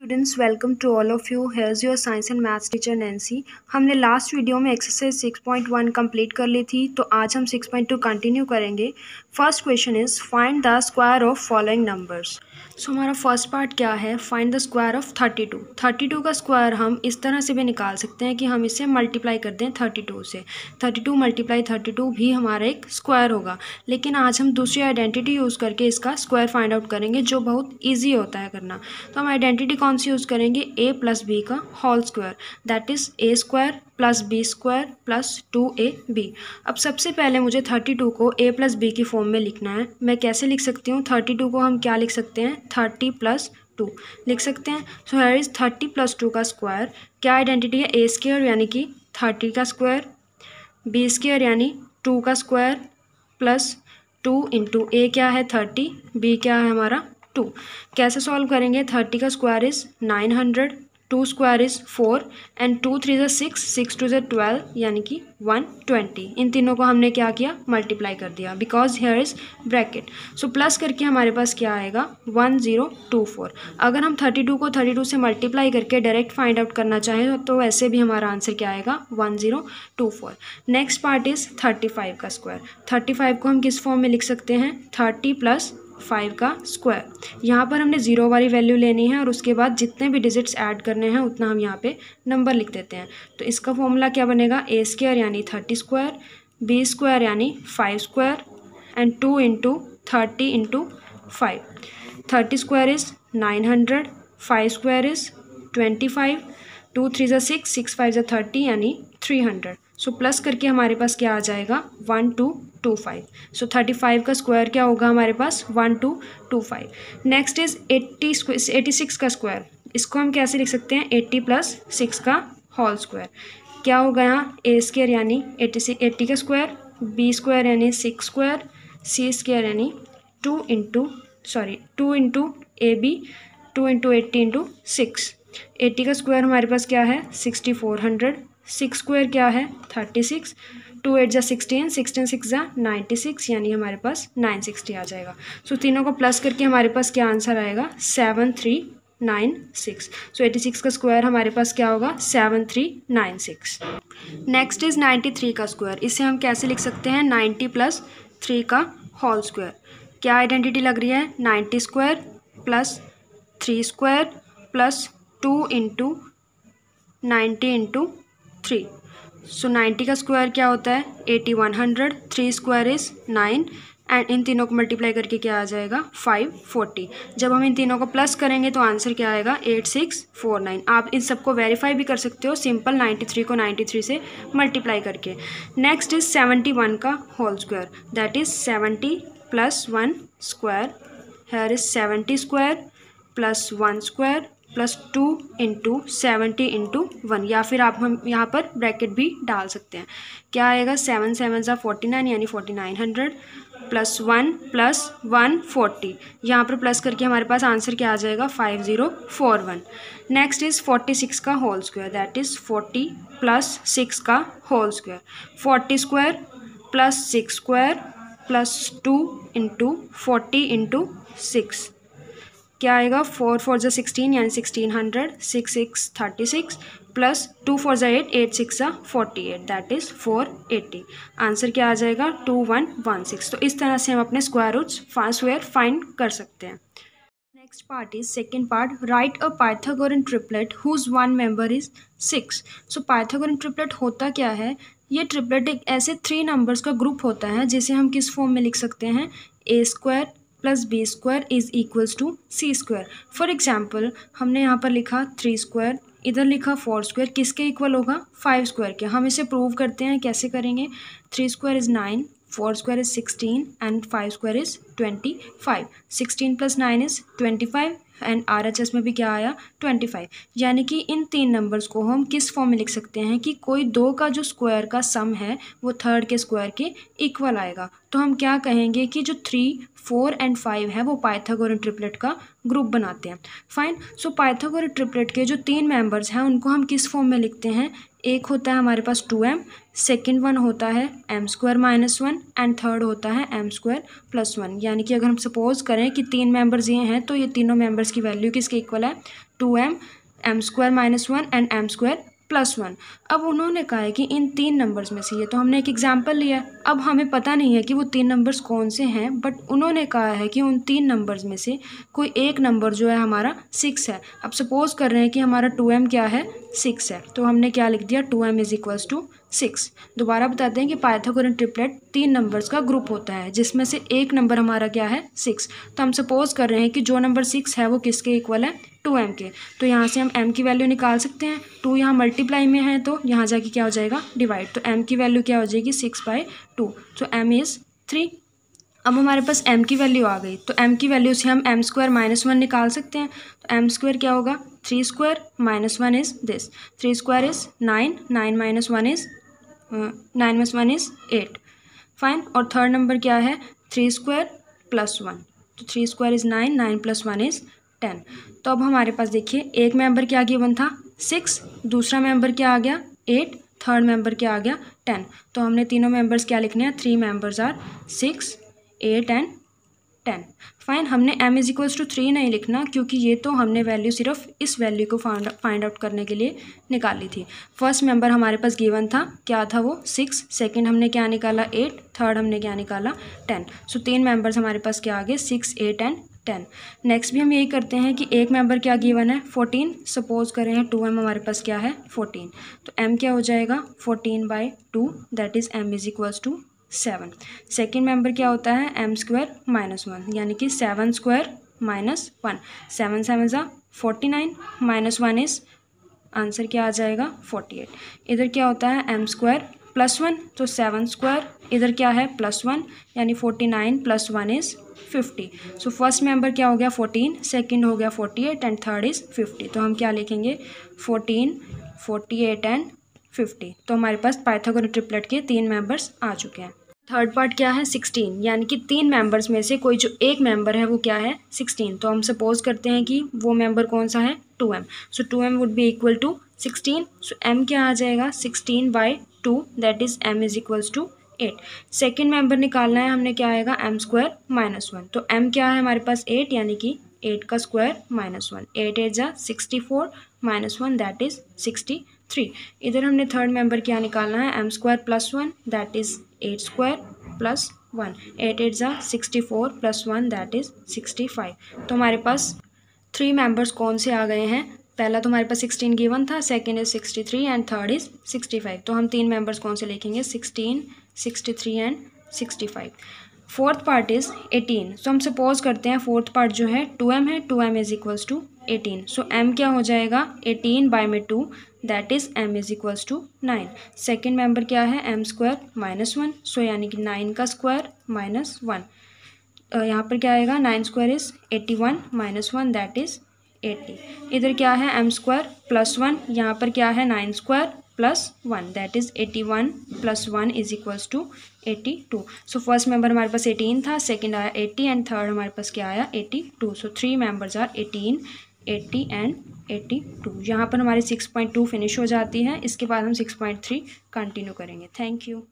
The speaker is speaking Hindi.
Students, welcome to all of you. Here's your science and maths teacher Nancy. हमने लास्ट वीडियो में एक्सरसाइज 6.1 कंप्लीट कर ली थी, तो आज हम 6.2 कंटिन्यू करेंगे। First question is find the square of following numbers. So हमारा फर्स्ट पार्ट क्या है? Find the square of 32। 32 का स्क्वायर हम इस तरह से भी निकाल सकते हैं कि हम इसे मल्टीप्लाई कर दें 32 से। 32 मल्टीप्लाई 32 भी हमारा एक स्क्वायर होगा, लेकिन आज हम दूसरी आइडेंटिटी यूज़ करके इसका स्क्वायर फाइंड आउट करेंगे, जो बहुत ईजी होता है करना। तो हम आइडेंटिटी कौन सी यूज़ करेंगे? a प्लस बी का whole square, that is a square plus B square plus 2ab। अब सबसे पहले मुझे 32 को a प्लस बी की फॉर्म में लिखना है। मैं कैसे लिख सकती हूँ? 32 को हम क्या लिख सकते हैं? 30 प्लस 2 लिख सकते हैं। सो हियर इज़ 30 प्लस 2 का स्क्वायर। क्या आइडेंटिटी है? a स्क्वायर यानी कि 30 का स्क्वायर, b स्क्वायर यानी 2 का स्क्वायर प्लस 2 इंटू a क्या है? 30, b क्या है हमारा? 2। कैसे सॉल्व करेंगे? 30 का square is 900, 2 square is 4 and 2 3 ज़ा 6, 6 2 ज़ा 12 यानी कि 120। इन तीनों को हमने क्या किया? मल्टीप्लाई कर दिया, because here is bracket. So plus करके हमारे पास क्या आएगा? 1024। अगर हम 32 को 32 से मल्टीप्लाई करके डायरेक्ट फाइंड आउट करना चाहें तो वैसे भी हमारा आंसर क्या आएगा? 1024। नेक्स्ट पार्ट इज़ 35 का स्क्वायर। 35 को हम किस फॉर्म में लिख सकते हैं? 30 प्लस 5 का स्क्वायर। यहाँ पर हमने ज़ीरो वाली वैल्यू लेनी है और उसके बाद जितने भी डिजिट्स ऐड करने हैं उतना हम यहाँ पे नंबर लिख देते हैं। तो इसका फॉर्मूला क्या बनेगा? a स्क्वायर यानी 30 स्क्वायर, b स्क्वायर यानी 5 square and 2 into 30 into 5। 30 square is 900, 5 square is 25, 2 3 ज़ा 6, 6 5 ज़ा 30 यानी 300। सो प्लस करके हमारे पास क्या आ जाएगा? 1225। सो 35 का स्क्वायर क्या होगा हमारे पास? 1225। नेक्स्ट इज 86 का स्क्वायर। इसको हम कैसे लिख सकते हैं? 80 प्लस 6 का होल स्क्वायर। क्या होगा यहाँ? a स्क्वायर यानी 80 का स्क्वायर, b स्क्वायर यानी 6 स्क्वायर, c स्क्वायर यानी 2 इंटू ab, 2 इंटू 80 इंटू 6। 80 का स्क्वायर हमारे पास क्या है? 6400। 6 स्क्वायर क्या है? 36, 2 8 ज़ा 16, 16 6 ज़ा 96 यानी हमारे पास 960 आ जाएगा। सो तीनों को प्लस करके हमारे पास क्या आंसर आएगा? 7396। सो 86 का स्क्वायर हमारे पास क्या होगा? 7396। नेक्स्ट इज़ 93 का स्क्वायर। इसे हम कैसे लिख सकते हैं? 90 प्लस 3 का होल स्क्वायर। क्या आइडेंटिटी लग रही है? 90 square plus 3 square plus 2 into 90 into 3। सो 90 का स्क्वायर क्या होता है? 8100, 3 स्क्वायर इज़ 9 एंड इन तीनों को मल्टीप्लाई करके क्या आ जाएगा? 540। जब हम इन तीनों को प्लस करेंगे तो आंसर क्या आएगा? 8649। आप इन सबको वेरीफाई भी कर सकते हो सिंपल 93 को 93 से मल्टीप्लाई करके। नेक्स्ट इज़ 71 का whole square, that is 70 plus 1 square. Here is 70 square plus 1 square plus 2 into 70 into 1, या फिर आप हम यहाँ पर ब्रैकेट भी डाल सकते हैं। क्या आएगा? 7 7 ज़ा 49 यानी 4900 प्लस 1 प्लस 140। यहाँ पर प्लस करके हमारे पास आंसर क्या आ जाएगा? 5041। नेक्स्ट इज़ 46 का whole square, that is 40 plus 6 का whole square. 40 square plus 6 square plus 2 into 40 into 6। क्या आएगा? 4 4 ज़ा 16 यानी 1600, 6 6 36 प्लस 2 4 ज़ा 8, 8 6 ज़ा 48, दैट इज़ 480। आंसर क्या आ जाएगा? 2116। तो इस तरह से हम अपने स्क्वायर रूट्स स्क्वायर फाइंड कर सकते हैं। Next part is second part, write a Pythagorean triplet whose one member is 6। So Pythagorean triplet होता क्या है? ये ट्रिपलेट एक ऐसे 3 नंबर्स का ग्रुप होता है जिसे हम किस फॉर्म में लिख सकते हैं? a square plus B square is equals to C square. For example हमने यहाँ पर लिखा 3 स्क्वायर, इधर लिखा 4 स्क्वायर, किसके इक्वल होगा? 5 स्क्वायर के। हम इसे प्रूव करते हैं। कैसे करेंगे? 3 square is 9, 4 square is 16 and 5 square is 25। 16 plus 9 is 25 and RHS में भी क्या आया? 25। यानी कि इन 3 नंबर्स को हम किस फॉर्म में लिख सकते हैं कि कोई 2 का जो स्क्वायर का सम है वो थर्ड के स्क्वायर के इक्वल आएगा। तो हम क्या कहेंगे कि जो 3 4 एंड 5 है वो पाइथागोरन ट्रिपलेट का ग्रुप बनाते हैं। फाइन। सो पाइथागोरन ट्रिपलेट के जो 3 मेंबर्स हैं उनको हम किस फॉर्म में लिखते हैं? एक होता है हमारे पास 2m, सेकेंड वन होता है m² - 1 एंड थर्ड होता है m² + 1। यानी कि अगर हम सपोज करें कि 3 मेंबर्स ये हैं तो ये तीनों मेंबर्स की वैल्यू किसके इक्वल है, 2m, m² - 1 एंड m² + 1। अब उन्होंने कहा है कि इन 3 नंबर्स में से, ये तो हमने एक एग्जाम्पल लिया है, अब हमें पता नहीं है कि वो 3 नंबर्स कौन से हैं, बट उन्होंने कहा है कि उन 3 नंबर्स में से कोई एक नंबर जो है हमारा 6 है। अब सपोज कर रहे हैं कि हमारा 2m क्या है, 6 है, तो हमने क्या लिख दिया, 2m = 6। दोबारा बताते हैं कि पाइथागोरन ट्रिपलेट 3 नंबर्स का ग्रुप होता है जिसमें से एक नंबर हमारा क्या है, 6। तो हम सपोज कर रहे हैं कि जो नंबर 6 है वो किसके इक्वल है, 2m के। तो यहाँ से हम m की वैल्यू निकाल सकते हैं। 2 यहाँ मल्टीप्लाई में है तो यहाँ जाके क्या हो जाएगा, डिवाइड। तो m की वैल्यू क्या हो जाएगी, 6/2। तो m = 3। अब हमारे पास m की वैल्यू आ गई, तो m की वैल्यू से हम m² - 1 निकाल सकते हैं। तो m² क्या होगा, 3² - 1 is this, 3² is 9, 9 - 1 is 9 - 1 is 8। Fine. और थर्ड नंबर क्या है, 3² + 1। तो 3² इज़ 9, 9 + 1 इज़ 10। तो अब हमारे पास देखिए एक मेंबर क्या गिवन था, 6, दूसरा मेंबर क्या आ गया, 8, थर्ड मेंबर क्या आ गया, 10। तो हमने तीनों मेंबर्स क्या लिखने हैं, 3 मेंबर्स आर 6, 8 एंड 10। फाइन। हमने m = 3 नहीं लिखना क्योंकि ये तो हमने वैल्यू सिर्फ इस वैल्यू को फाइंड आउट करने के लिए निकाली थी। फर्स्ट मेंबर हमारे पास गिवन था, क्या था वो, 6, सेकंड हमने क्या निकाला, 8, थर्ड हमने क्या निकाला, 10। सो 3 मेंबर्स हमारे पास क्या आ गए, 6, 8 एंड 10। नेक्स्ट भी हम यही करते हैं कि एक मेंबर क्या गिवन है, 14। सपोज करें हैं 2m हमारे पास क्या है, 14। तो m क्या हो जाएगा, 14/2, that is m = 7। Second member क्या होता है, m² - 1, यानी कि 7² - 1, 7 7 ज़ा 49, -1 इज़, आंसर क्या आ जाएगा, 48। इधर क्या होता है, m² + 1, तो 7², इधर क्या है, +1, यानी 49 + 1 इज़ 50। सो फर्स्ट मेंबर क्या हो गया, 14, सेकंड हो गया 48 एंड थर्ड इज़ 50। तो हम क्या लिखेंगे, 14, 48 एंड 50। तो हमारे पास पाइथागोरन ट्रिपलेट के 3 मेंबर्स आ चुके हैं। थर्ड पार्ट क्या है, 16, यानी कि 3 मेंबर्स में से कोई जो एक मेंबर है वो क्या है, 16। तो हम सपोज करते हैं कि वो मेंबर कौन सा है, 2m। So 2m would be equal to 16। So m क्या आ जाएगा, 16/2, that is m = 8। Second member निकालना है, हमने क्या आएगा, m² - 1। तो m क्या है हमारे पास, 8, यानी कि 8 का स्क्वायर -1, 8 8 ज़ा 64, -1 दैट इज़ 63। इधर हमने थर्ड मेंबर क्या निकालना है, m² + 1, दैट इज़ 8² + 1, 8 8 ज़ा 64 + 1 दैट इज़ 65। तो हमारे पास 3 मेंबर्स कौन से आ गए हैं, पहला तो हमारे पास 16 गिवन था, second is 63 and third is 65। तो हम 3 मेंबर्स कौन से लिखेंगे, 16, 63 एंड 65। Fourth part is 18। सो हम सपोज करते हैं फोर्थ पार्ट जो है 2m है, 2m = 18। सो m क्या हो जाएगा, 18/2, that is m = 9। Second member क्या है, m² - 1, सो यानी कि 9 का स्क्वायर -1। यहाँ पर क्या आएगा, 9² इज़ 81, -1 दैट इज़ 80। इधर क्या है, m² + 1, यहाँ पर क्या है, 9² + 1 that is 81 + 1 is equals to 82। So first member हमारे पास 18 था, सेकंड आया 80 एंड थर्ड हमारे पास क्या आया 82। सो 3 मेंबर्स आर 18, 80 एंड 82। यहाँ पर हमारी 6.2 फिनिश हो जाती है। इसके बाद हम 6.3 कंटिन्यू करेंगे। Thank you.